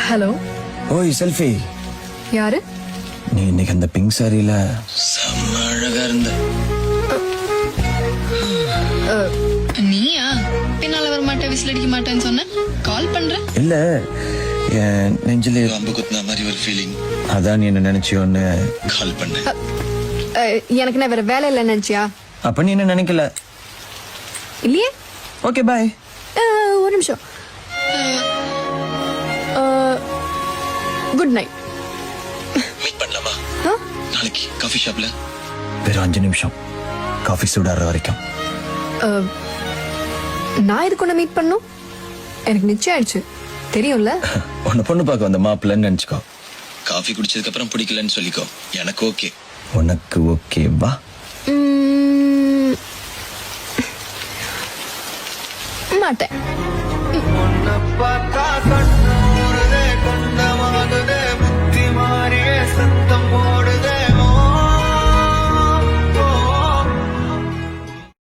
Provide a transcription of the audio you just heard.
Hello. ஓய் selfie. யாரு? நீ இன்னைக்கு அந்த பிங்க் சாரியில செம்ம அழகா இருந்த. நீயா? பின்னால வர மாட்டேன், விசில் அடிக்க மாட்டேன்னு சொன்ன. கால் பண்ற? இல்ல, என் நெஞ்சிலே அம்பு குத்துன மாதிரி ஒரு ஃபீலிங். அதான் நீ என்ன நினைச்சியோன்னு கால் பண்ண. எனக்கு நான் வேற வேலை இல்லை நினைச்சியா? அப்ப நீ என்ன நினைக்கல இல்லையே. Okay bye. ஒரு நிமிஷம். Good night. மீட் பண்ணலாமா நாளைக்கு காஃபி ஷாப்ல? வெறும் 5 நிமிஷம், காஃபி சூடாற வரைக்கும். நான் இதுக்கு ஒண்ணு மீட் பண்ணும். எனக்கு நிச்சயம் ஆயிடுச்சு, தெரியும்ல. உன்னை பொண்ணு பார்க்க வந்த மாப்பிள்ளன்னு நினைச்சுக்கோ. காஃபி குடிச்சதுக்கு அப்புறம் பிடிக்கலன்னு சொல்லிக்கோ. எனக்கு ஓகே. உனக்கு ஓகேவா? மாட்டேன்.